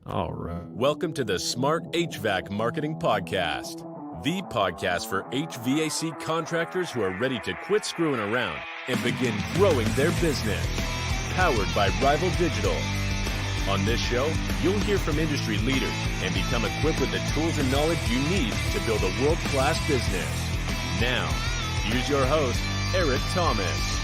All right. Welcome to the Smart HVAC Marketing Podcast, the podcast for HVAC contractors who are ready to quit screwing around and begin growing their business. Powered by Rival Digital. On this show, you'll hear from industry leaders and become equipped with the tools and knowledge you need to build a world-class business. Now, here's your host, Eric Thomas.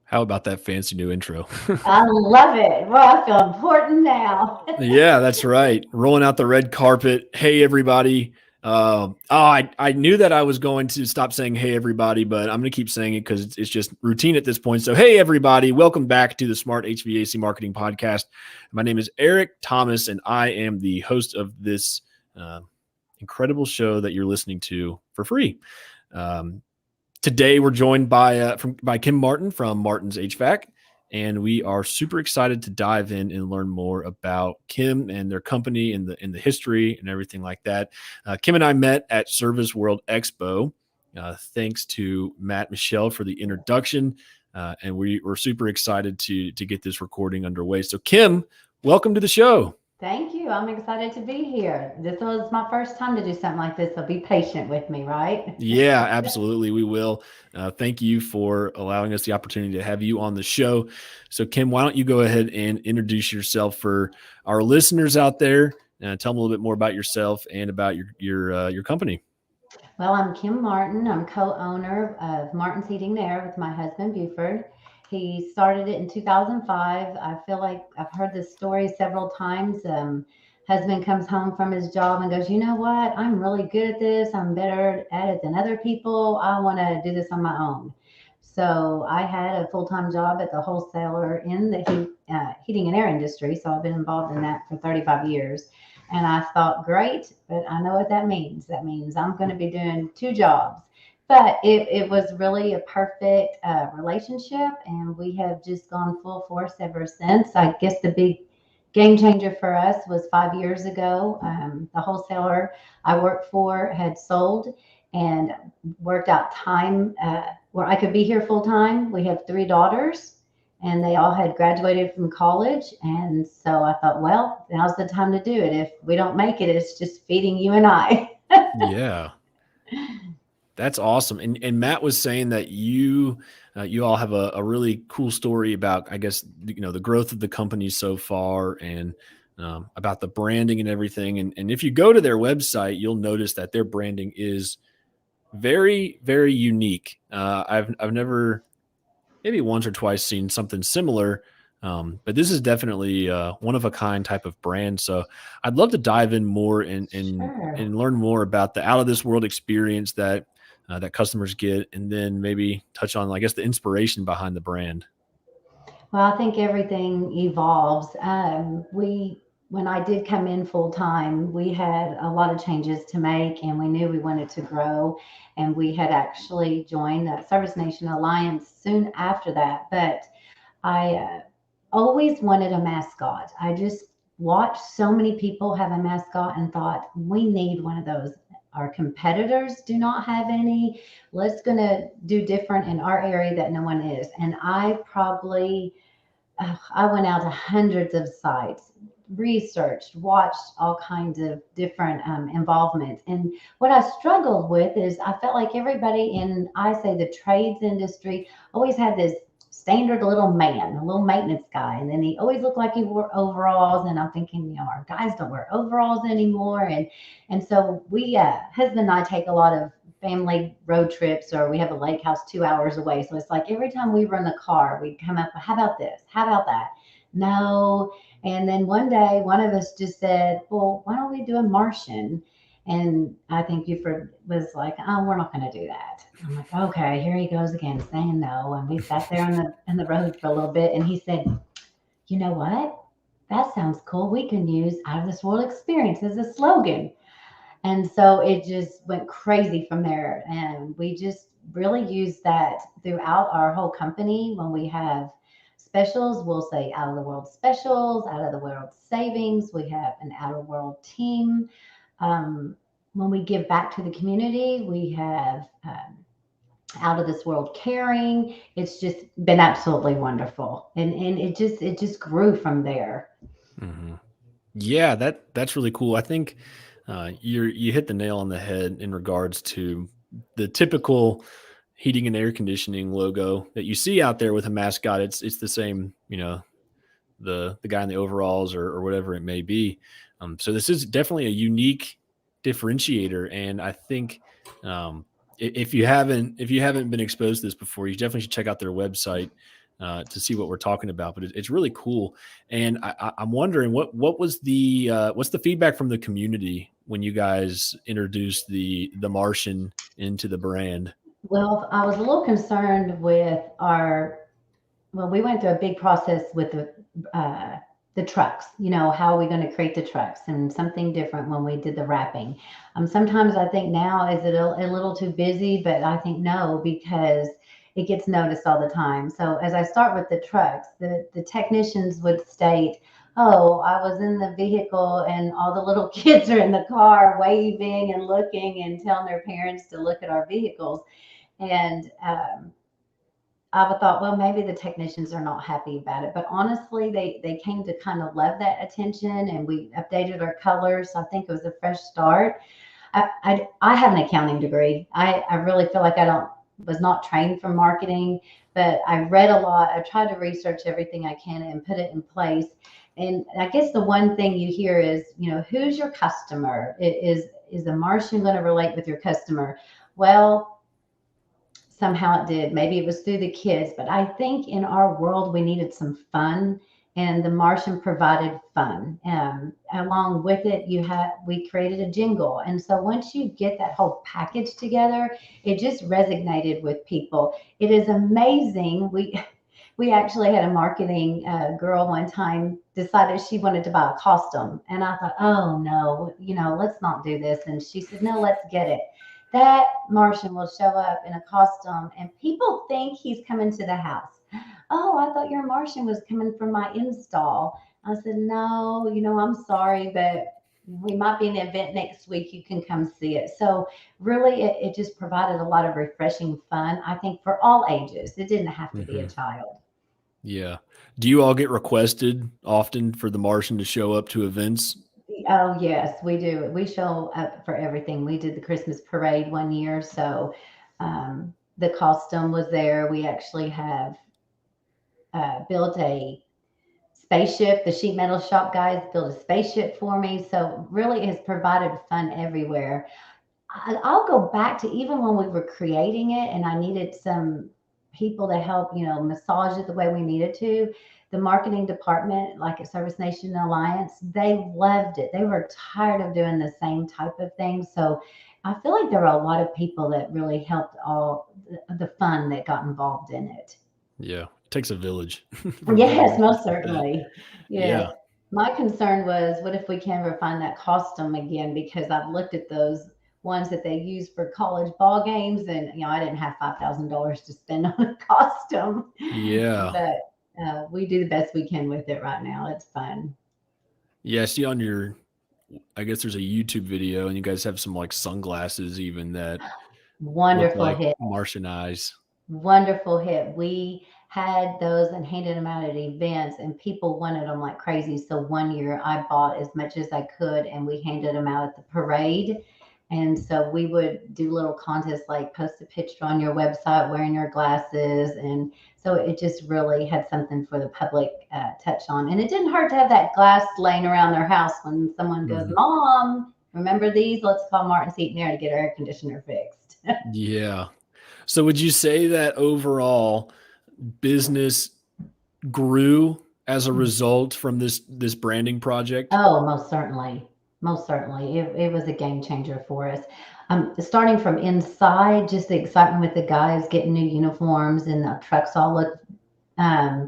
How about that fancy new intro? I love it. Well, I feel important now. Yeah, that's right. Rolling out the red carpet. Hey, everybody. I knew that I was going to stop saying hey, everybody, but I'm going to keep saying it because it's just routine at this point. So, hey, everybody. Welcome back to the Smart HVAC Marketing Podcast. My name is Eric Thomas, and I am the host of this incredible show that you're listening to for free. Today, we're joined by Kim Martin from Martin's HVAC, and we are super excited to dive in and learn more about Kim and their company and the history and everything like that. Kim and I met at Service World Expo. Thanks to Matt Michelle for the introduction, and we're super excited to get this recording underway. So, Kim, welcome to the show. Thank you. I'm excited to be here. This was my first time to do something like this, so be patient with me, right? Yeah, absolutely. We will. Thank you for allowing us the opportunity to have you on the show. So, Kim, why don't you go ahead and introduce yourself for our listeners out there? Tell them a little bit more about yourself and about your company. Well, I'm Kim Martin. I'm co-owner of Martin's Heating and Air with my husband, Buford. He started it in 2005. I feel like I've heard this story several times. Husband comes home from his job and goes, you know what? I'm really good at this. I'm better at it than other people. I want to do this on my own. So I had a full-time job at the wholesaler in the heating and air industry. So I've been involved in that for 35 years. And I thought, great, but I know what that means. That means I'm going to be doing two jobs. But it was really a perfect relationship, and we have just gone full force ever since. I guess the big game changer for us was 5 years ago. The wholesaler I worked for had sold and worked out time where I could be here full time. We have 3 daughters, and they all had graduated from college. And so I thought, well, now's the time to do it. If we don't make it, it's just feeding you and I. Yeah. That's awesome. And Matt was saying that you all have a really cool story about, I guess, the growth of the company so far and about the branding and everything. And if you go to their website, you'll notice that their branding is very, very unique. I've never, maybe once or twice, seen something similar. But this is definitely one of a kind type of brand. So I'd love to dive in more and learn more about the out of this world experience that customers get, and then maybe touch on, I guess, the inspiration behind the brand. Well, I think everything evolves. When I did come in full time, we had a lot of changes to make, and we knew we wanted to grow. And we had actually joined the Service Nation Alliance soon after that. But I always wanted a mascot. I just watched so many people have a mascot and thought, we need one of those. Our competitors do not have any. Let's gonna do different in our area that no one is. And I went out to hundreds of sites, researched, watched all kinds of different involvement. And what I struggled with is I felt like everybody in, I say, the trades industry always had this standard little man, a little maintenance guy. And then he always looked like he wore overalls. And I'm thinking, our guys don't wear overalls anymore. And so we, husband and I, take a lot of family road trips, or we have a lake house 2 hours away. So it's like every time we run the car, we come up, how about this? How about that? No. And then one day, one of us just said, well, why don't we do a Martian? And I think Buford was like, oh, we're not going to do that. I'm like, okay, here he goes again saying no. And we sat there in the road for a little bit. And he said, you know what? That sounds cool. We can use out of this world experience as a slogan. And so it just went crazy from there. And we just really use that throughout our whole company. When we have specials, we'll say out of the world specials, out of the world savings. We have an out of world team. when we give back to the community, we have out of this world caring. It's just been absolutely wonderful, and it just grew from there. Hmm. Yeah, that's really cool. I think you hit the nail on the head in regards to the typical heating and air conditioning logo that you see out there with a mascot. It's the same, the guy in the overalls or whatever it may be. So this is definitely a unique differentiator, and I think if you haven't been exposed to this before, you definitely should check out their website to see what we're talking about. But it's really cool, and I'm wondering what was what's the feedback from the community when you guys introduced the Martian into the brand? Well, I was a little concerned with well, we went through a big process with the trucks. How are we going to create the trucks, and something different when we did the wrapping. Sometimes I think now is it a little too busy, but I think no, because it gets noticed all the time. So as I start with the trucks, the technicians would state, "Oh, I was in the vehicle and all the little kids are in the car waving and looking and telling their parents to look at our vehicles." And I would thought, well, maybe the technicians are not happy about it, but honestly, they came to kind of love that attention, and we updated our colors. So I think it was a fresh start. I have an accounting degree. I really feel like I don't was not trained for marketing, but I read a lot. I tried to research everything I can and put it in place. And I guess the one thing you hear is, who's your customer? Is the Martian going to relate with your customer? Well, somehow it did. Maybe it was through the kids, but I think in our world we needed some fun, and the Martian provided fun. Along with it, we created a jingle, and so once you get that whole package together, it just resonated with people. It is amazing. We actually had a marketing girl one time decided she wanted to buy a costume. And I thought, oh no, let's not do this. And she said, no, let's get it. That Martian will show up in a costume and people think he's coming to the house. Oh, I thought your Martian was coming from my install. I said, no, I'm sorry, but we might be in an event next week. You can come see it. So really, it just provided a lot of refreshing fun, I think, for all ages. It didn't have to be a Hmm. child. Yeah. Do you all get requested often for the Martian to show up to events? Oh, yes, we do. We show up for everything. We did the Christmas parade one year, so the costume was there. We actually have built a spaceship. The sheet metal shop guys built a spaceship for me. So really, it has provided fun everywhere. I'll go back to even when we were creating it and I needed some people to help, massage it the way we needed to. The marketing department, like at Service Nation Alliance, they loved it. They were tired of doing the same type of thing. So I feel like there were a lot of people that really helped all the fun that got involved in it. Yeah. It takes a village for Yes, something most like that. certainly. Yeah. Yes. My concern was, what if we can ever find that costume again? Because I've looked at those ones that they use for college ball games, and I didn't have $5,000 to spend on a costume, Yeah. but we do the best we can with it right now. It's fun. Yeah. I see on I guess there's a YouTube video and you guys have some like sunglasses even that look Wonderful like hit. Martian eyes. Wonderful hit. We had those and handed them out at events, and people wanted them like crazy. So one year I bought as much as I could, and we handed them out at the parade. And so we would do little contests like post a picture on your website wearing your glasses. And so it just really had something for the public touch on. And it didn't hurt to have that glass laying around their house when someone goes, Mhm. Mom, remember these? Let's call Martin's Heat and Air to get our air conditioner fixed. Yeah. So would you say that overall business grew as a result from this branding project? Oh, most certainly. Most certainly. It was a game changer for us. Starting from inside, just the excitement with the guys getting new uniforms and the trucks all look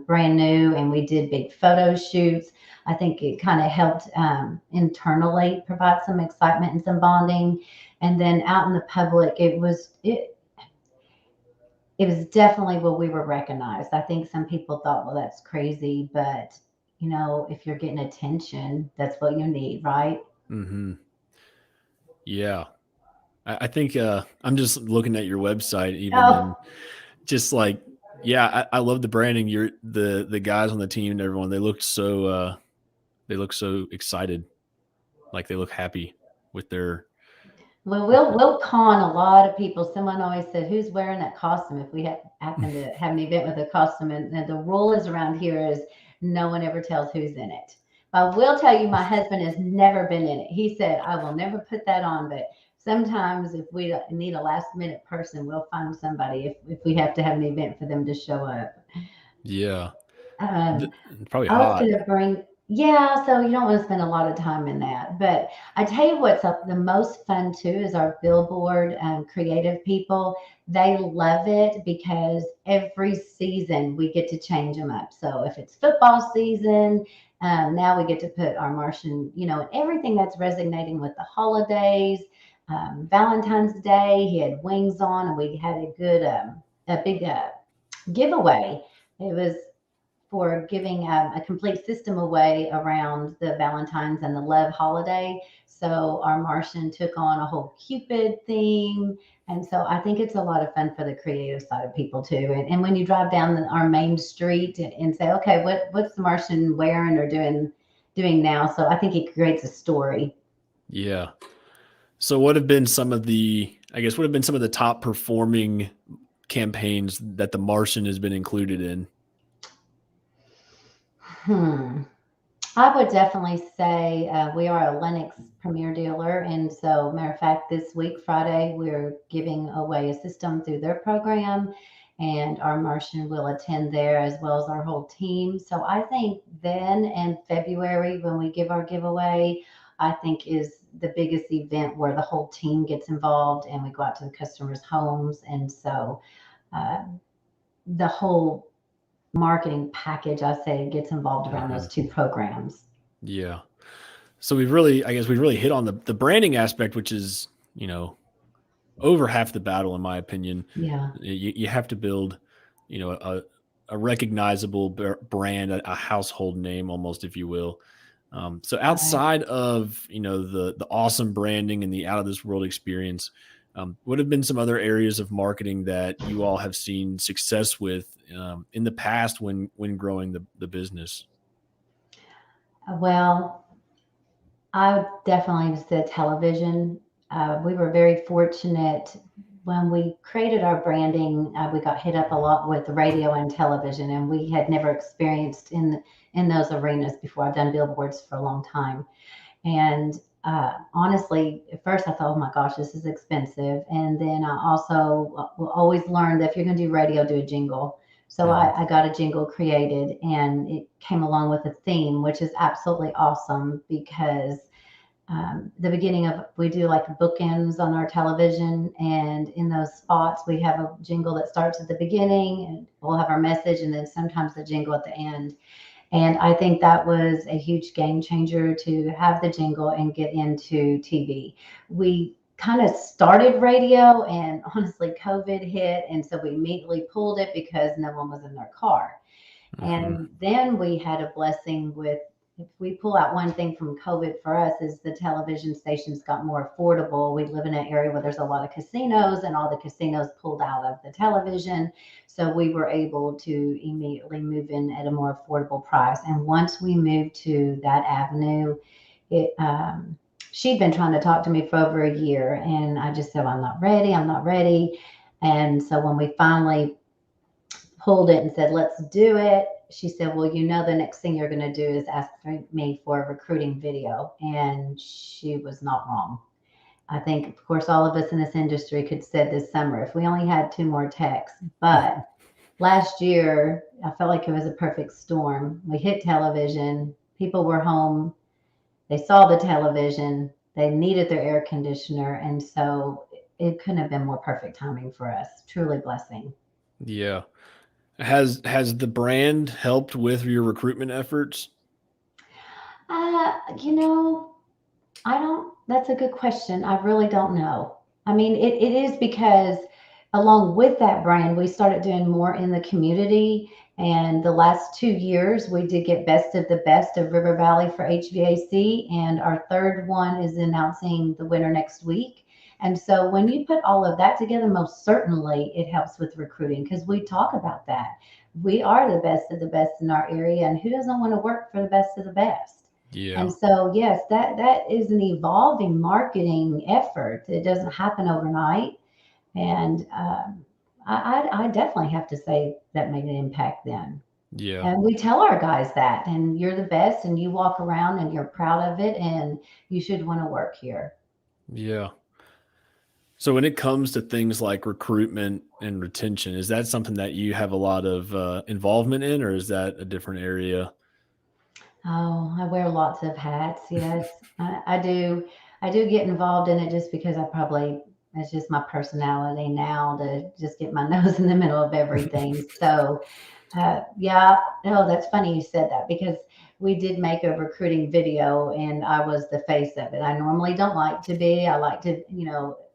brand new, and we did big photo shoots. I think it kind of helped internally provide some excitement and some bonding. And then out in the public, it was definitely where we were recognized. I think some people thought, well, that's crazy, but if you're getting attention, that's what you need, right? Mhm. Yeah. I think I'm just looking at your website even, and Oh, just like, yeah, I love the branding. You're the guys on the team and everyone. They look so excited, like they look happy with their well, with we'll con a lot of people. Someone always said, "Who's wearing that costume?" If we happen to have an event with a costume, and the rule is around here is no one ever tells who's in it. But I will tell you, my husband has never been in it. He said, "I will never put that on." But sometimes, if we need a last minute person, we'll find somebody if we have to have an event for them to show up. yeah, Um, probably I was hot. gonna bring, yeah, so you don't want to spend a lot of time in that. But I tell you what's up the most fun too is our billboard creative people. They love it because every season we get to change them up. So if it's football season, now we get to put our Martian, and everything that's resonating with the holidays. Valentine's Day, he had wings on, and we had a big giveaway. It was for giving a complete system away around the Valentine's and the love holiday. So our Martian took on a whole Cupid theme. And so I think it's a lot of fun for the creative side of people too. And when you drive down our main street and say, okay, what's the Martian wearing or doing now? So I think it creates a story. Yeah. So what have been some of the, I guess, what have been some of the top performing campaigns that the Martian has been included in? Hmm. I would definitely say we are a Linux Premier dealer, and so matter of fact, this week Friday we're giving away a system through their program, and our Martian will attend there as well as our whole team. So I think then in February when we give our giveaway, I think is the biggest event where the whole team gets involved and we go out to the customers' homes, and so uh, the whole marketing package I say gets involved around those Mhm. two programs. Yeah. So we've really, I guess we've really hit on the branding aspect, which is, you know, over half the battle, in my opinion. Yeah. You have to build, a recognizable brand, a household name almost, if you will. So Right. outside of, the awesome branding and the out of this world experience, what have been some other areas of marketing that you all have seen success with in the past when growing the business? Well, I would definitely said television. We were very fortunate when we created our branding. We got hit up a lot with radio and television, and we had never experienced in those arenas before. I've done billboards for a long time, and honestly, at first I thought, oh my gosh, this is expensive. And then I also will always learn that if you're going to do radio, do a jingle. So Hmm. I got a jingle created and it came along with a theme, which is absolutely awesome because the beginning of we do like bookends on our television, and in those spots we have a jingle that starts at the beginning and we'll have our message and then sometimes the jingle at the end. And I think that was a huge game changer to have the jingle and get into TV. We kind of started radio, and honestly, COVID hit. And so we immediately pulled it because no one was in their car. Hmm. And then we had a blessing with, if we pull out one thing from COVID for us, is the television stations got more affordable. We live in an area where there's a lot of casinos, and all the casinos pulled out of the television. So we were able to immediately move in at a more affordable price. And once we moved to that avenue, it, she'd been trying to talk to me for over a year. And I just said, I'm not ready. I'm not ready. And so when we finally pulled it and said, let's do it. She said, well, the next thing you're going to do is ask me for a recruiting video. And she was not wrong. I think, of course, all of us in this industry could said this summer if we only had two more techs. But last year, I felt like it was a perfect storm. We hit television, people were home, they saw the television, they needed their air conditioner. And so it couldn't have been more perfect timing for us. Truly blessing. Yeah. Has the brand helped with your recruitment efforts? You know, I don't, that's a good question. I really don't know. I mean, it is because along with that brand, we started doing more in the community. And the last 2 years, we did get Best of the Best of River Valley for HVAC. And our third one is announcing the winner next week. And so when you put all of that together, most certainly it helps with recruiting because we talk about that. We are the best of the best in our area, and who doesn't want to work for the best of the best? Yeah. And so, yes, that is an evolving marketing effort. It doesn't happen overnight, and I definitely have to say that made an impact then. Yeah. And we tell our guys that, and you're the best, and you walk around and you're proud of it, and you should want to work here. Yeah. So when it comes to things like recruitment and retention, is that something that you have a lot of involvement in, or is that a different area? Oh, I wear lots of hats. Yes, I do. I do get involved in it just because I probably, it's just my personality now to just get my nose in the middle of everything. So, yeah, no, that's funny you said that because we did make a recruiting video and I was the face of it. I normally don't like to be. I like to,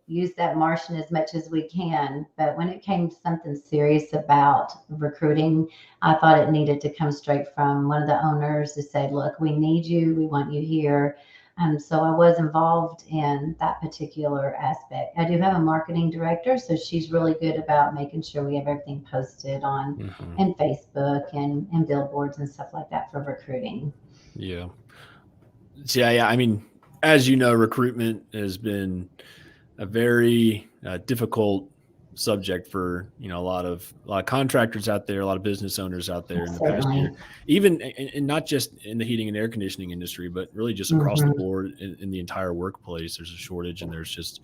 use that Martian as much as we can. But when it came to something serious about recruiting, I thought it needed to come straight from one of the owners to say, look, we need you. We want you here. So I was involved in that particular aspect. I do have a marketing director, so she's really good about making sure we have everything posted on Hmm. and Facebook and billboards and stuff like that for recruiting. Yeah. So, yeah. I mean, as you know, recruitment has been a very difficult subject for a lot of contractors out there, a lot of business owners out there in the past year, Certainly. even and not just in the heating and air conditioning industry, but really just across the Hmm. board in the entire workplace. There's a shortage, and there's just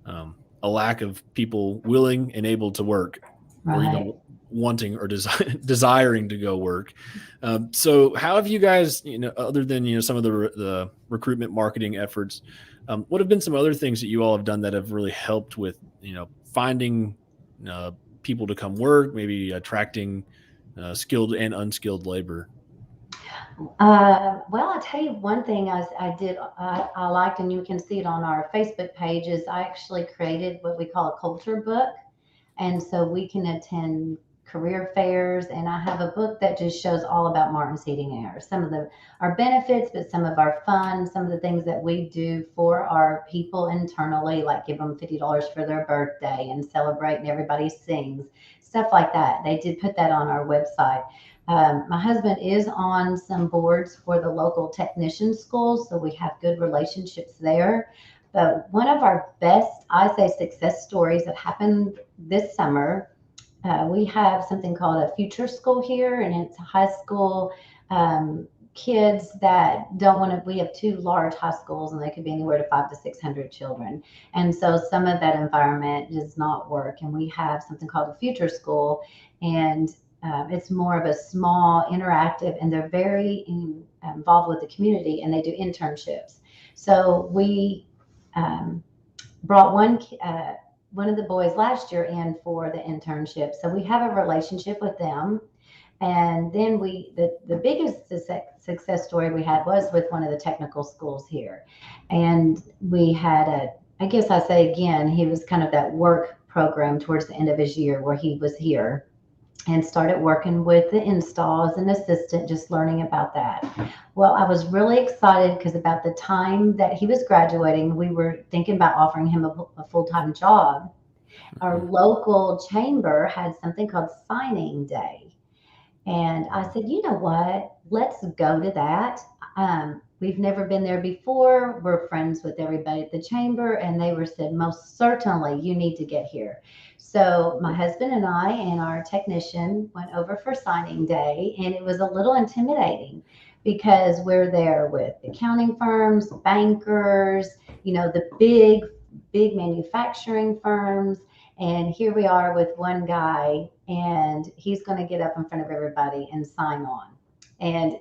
a lack of people willing and able to work, or Right. wanting or desiring to go work. So how have you guys, other than some of the recruitment marketing efforts, what have been some other things that you all have done that have really helped with finding uh, people to come work, maybe attracting skilled and unskilled labor? Well, I'll tell you one thing I did, I liked, and you can see it on our Facebook page, is I actually created what we call a culture book. And so we can attend career fairs, and I have a book that just shows all about Martin's Heating and Air. Some of our benefits, but some of our fun, some of the things that we do for our people internally, like give them $50 for their birthday and celebrate, and everybody sings, stuff like that. They did put that on our website. My husband is on some boards for the local technician schools, so we have good relationships there. But one of our best, I say, success stories that happened this summer, we have something called a future school here, and it's a high school, kids that don't want to. We have two large high schools, and they could be anywhere to 500 to 600 children. And so some of that environment does not work. And we have something called a future school, and it's more of a small, interactive, and they're very involved with the community, and they do internships. So we um, brought one of the boys last year in for the internship. So we have a relationship with them. And then the biggest success story we had was with one of the technical schools here. And we had I guess I say again, he was kind of that work program towards the end of his year where he was here and started working with the install as an assistant, just learning about that. Well, I was really excited because about the time that he was graduating, we were thinking about offering him a full-time job. Our Mhm. local chamber had something called signing day. And I said, you know what? Let's go to that. We've never been there before. We're friends with everybody at the chamber, and they were said, most certainly you need to get here. So my husband and I and our technician went over for signing day, and it was a little intimidating because we're there with accounting firms, bankers, the big manufacturing firms, and here we are with one guy, and he's going to get up in front of everybody and sign on. And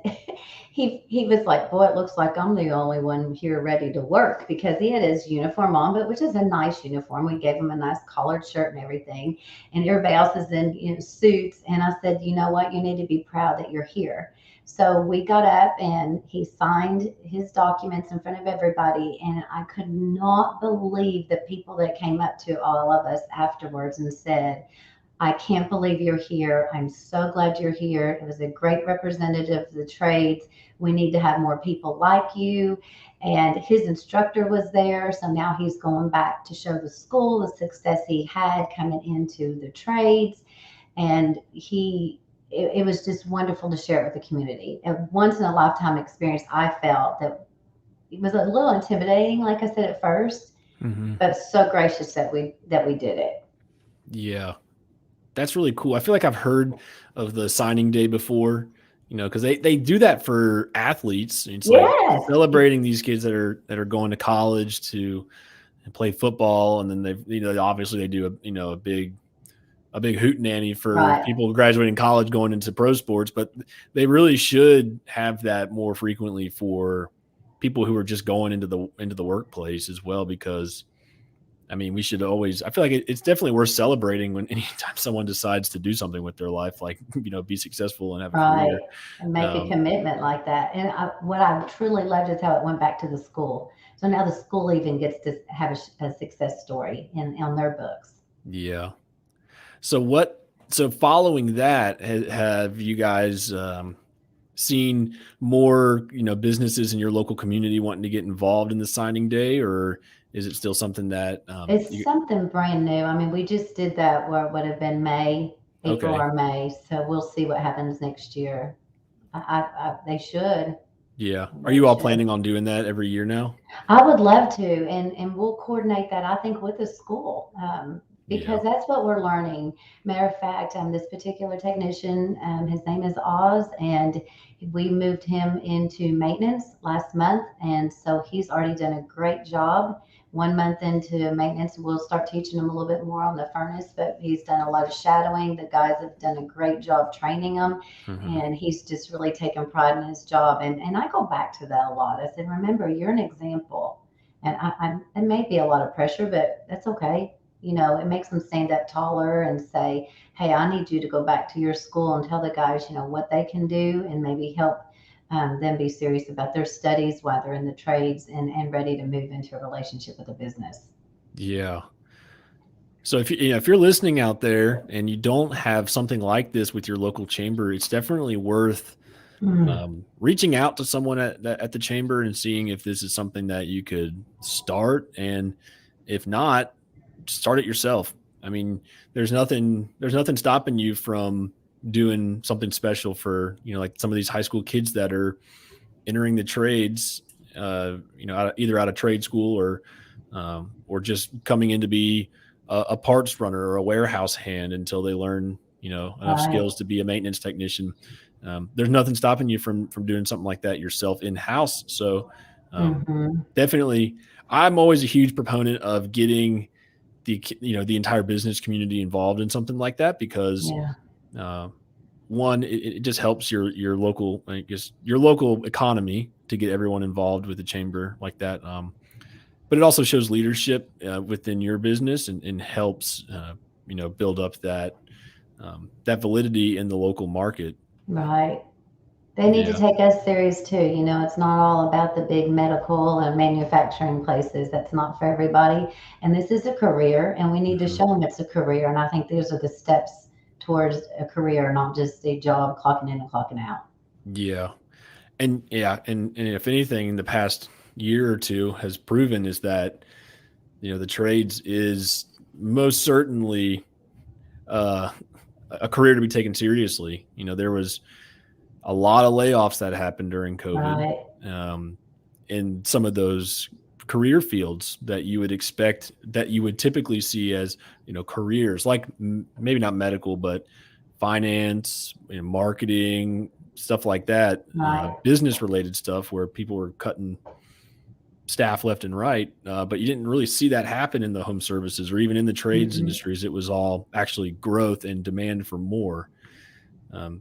he was like, "Boy, it looks like I'm the only one here ready to work," because he had his uniform on, but which is a nice uniform. We gave him a nice collared shirt and everything, and everybody else is in suits. And I said, "You know what? You need to be proud that you're here." So we got up and he signed his documents in front of everybody. And I could not believe the people that came up to all of us afterwards and said, I can't believe you're here. I'm so glad you're here. It was a great representative of the trades. We need to have more people like you. and his instructor was there. So now he's going back to show the school the success he had coming into the trades. And it was just wonderful to share it with the community. A once in a lifetime experience. I felt that it was a little intimidating, like I said at first, Mm-hmm. but so gracious that we did it. Yeah, that's really cool. I feel like I've heard of the signing day before, because they do that for athletes. It's like Yes, celebrating these kids that are going to college to play football, and then obviously they do a big hootenanny for right. people graduating college going into pro sports, but they really should have that more frequently for people who are just going into the workplace as well, because I mean, we should always, I feel like it's definitely worth celebrating when anytime someone decides to do something with their life, like, be successful and have a Right. career. And make a Um, commitment like that. And what I truly loved is how it went back to the school. So now the school even gets to have a success story on their books. yeah. So following that, have you guys, seen more, businesses in your local community wanting to get involved in the signing day, or is it still something that, It's something brand new. I mean, we just did that where it would have been May, April okay. or May. So we'll see what happens next year. They should. Yeah. Are They you all should. planning on doing that every year now? I would love to, and we'll coordinate that. I think with the school, Yeah. because that's what we're learning. Matter of fact, this particular technician, his name is Oz, and we moved him into maintenance last month, and so he's already done a great job. 1 month into maintenance, we'll start teaching him a little bit more on the furnace, but he's done a lot of shadowing. The guys have done a great job training him, Hmm. and he's just really taken pride in his job. And I go back to that a lot. I said, remember, you're an example. And it may be a lot of pressure, but that's okay. It makes them stand up taller and say, hey, I need you to go back to your school and tell the guys, what they can do, and maybe help them be serious about their studies while they're in the trades and ready to move into a relationship with a business. Yeah. So if you're listening out there and you don't have something like this with your local chamber, it's definitely worth, Mm, reaching out to someone at the chamber and seeing if this is something that you could start, and if not, start it yourself. I mean, there's nothing stopping you from doing something special for, like some of these high school kids that are entering the trades, either out of trade school or just coming in to be a parts runner or a warehouse hand until they learn, enough right. skills to be a maintenance technician. There's nothing stopping you from doing something like that yourself in house. So, Hmm. definitely, I'm always a huge proponent of getting the entire business community involved in something like that, because, Yeah. uh, one, it just helps your local, I guess, your local economy to get everyone involved with the chamber like that. But it also shows leadership, within your business, and helps, build up that validity in the local market. Right. They need to Yeah. take us serious too. It's not all about the big medical and manufacturing places. That's not for everybody. And this is a career, and we need to Mhm. show them it's a career. And I think those are the steps towards a career, not just a job clocking in and clocking out. Yeah. And yeah, and if anything, the past year or two has proven is that, the trades is most certainly, uh, a career to be taken seriously. There was a lot of layoffs that happened during COVID, Right. um, in some of those career fields that you would expect, that you would typically see as, careers like, maybe not medical, but finance, marketing, stuff like that, Right. business related stuff where people were cutting staff left and right. But you didn't really see that happen in the home services or even in the trades Mhm. industries. It was all actually growth and demand for more.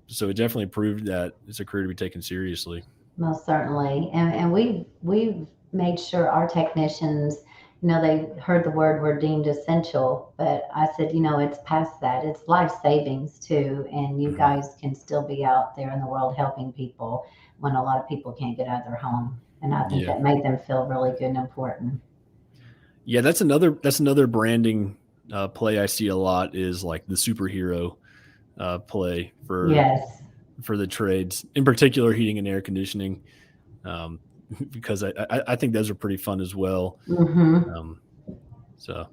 So it definitely proved that it's a career to be taken seriously. Most certainly. And we've made sure our technicians, they heard the word we're deemed essential, but I said, it's past that. It's life savings too. And you Mhm. guys can still be out there in the world helping people when a lot of people can't get out of their home. And I think Yeah. that made them feel really good and important. Yeah, that's another branding, play I see a lot, is like the superhero, play for Yes. the trades, in particular heating and air conditioning. because I think those are pretty fun as well. Mm-hmm. So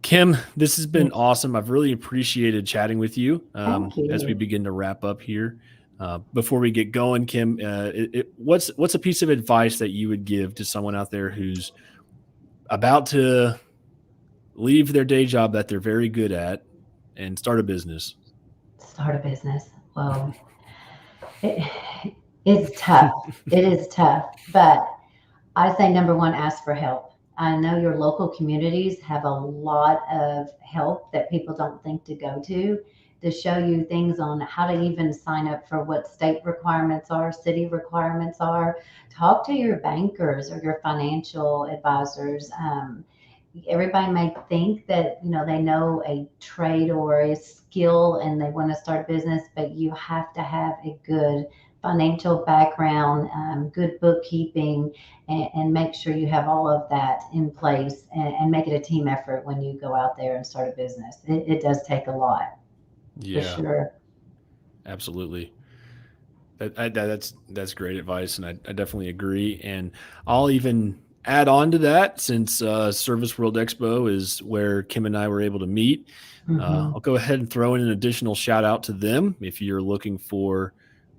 Kim, this has been awesome. I've really appreciated chatting with you Thank as we you. begin to wrap up here. Before we get going, Kim, what's a piece of advice that you would give to someone out there who's about to leave their day job that they're very good at and start a business? Start a business. Well, it, it's tough. It is tough, but I say number one, ask for help. I know your local communities have a lot of help that people don't think to go to show you things on how to even sign up for what state requirements are, city requirements are. Talk to your bankers or your financial advisors. Everybody may think that they know a trade or a skill and they want to start a business, but you have to have a good financial background, good bookkeeping, and make sure you have all of that in place, and make it a team effort when you go out there and start a business. It does take a lot, for Yeah, sure. absolutely. That's great advice, and I definitely agree. And I'll even add on to that, since Service World Expo is where Kim and I were able to meet. Hmm. I'll go ahead and throw in an additional shout out to them if you're looking for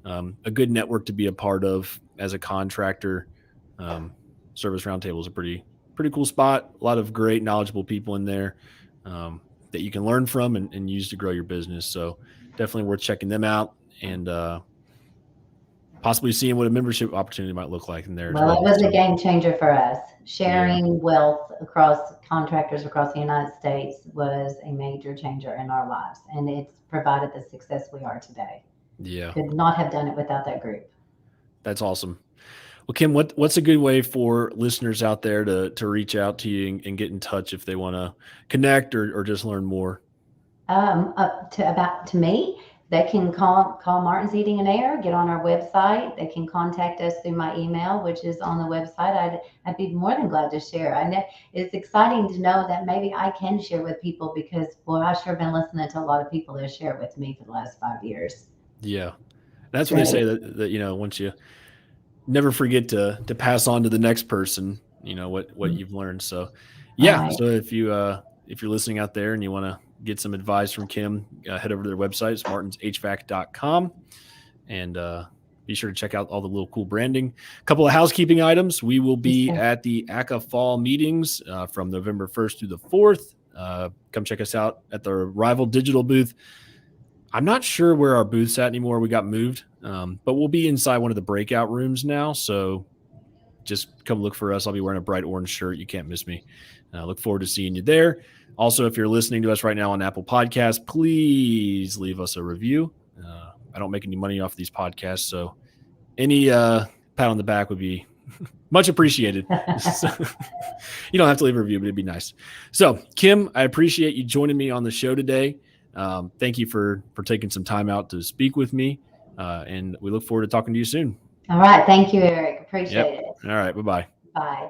a good network to be a part of as a contractor. Service Roundtable is a pretty cool spot. A lot of great, knowledgeable people in there that you can learn from and use to grow your business. So definitely worth checking them out, and possibly seeing what a membership opportunity might look like in there as Well, it well. was a So game changer for us. yeah, Sharing wealth across contractors across the United States was a major changer in our lives, and it's provided the success we are today. yeah, Could not have done it without that group. that's awesome. Well, Kim, what's a good way for listeners out there to reach out to you and get in touch if they want to connect or just learn more? Up to about to me, they can call Martin's Heating and Air, get on our website. They can contact us through my email, which is on the website. I'd be more than glad to share. I know it's exciting to know that maybe I can share with people, because boy, I sure been listening to a lot of people that share with me for the last 5 years. Yeah, It's that's what they great. say, that once you never forget to pass on to the next person, what you've learned. So yeah, Right. so if you're listening out there and you want to get some advice from Kim, head over to their website, it's martinshvac.com, and be sure to check out all the little cool branding. A couple of housekeeping items: we will Yes, be sir. at the ACA Fall meetings from November 1st through the 4th. Come check us out at the Rival Digital booth. I'm not sure where our booth's at anymore. We got moved, but we'll be inside one of the breakout rooms now. So just come look for us. I'll be wearing a bright orange shirt. You can't miss me. Look forward to seeing you there. Also, if you're listening to us right now on Apple Podcasts, please leave us a review. I don't make any money off these podcasts, so any pat on the back would be much appreciated. So, you don't have to leave a review, but it'd be nice. So, Kim, I appreciate you joining me on the show today. Thank you for taking some time out to speak with me, and we look forward to talking to you soon. All right. Thank you, Eric. Yep. Appreciate it. All right. Bye-bye. Bye.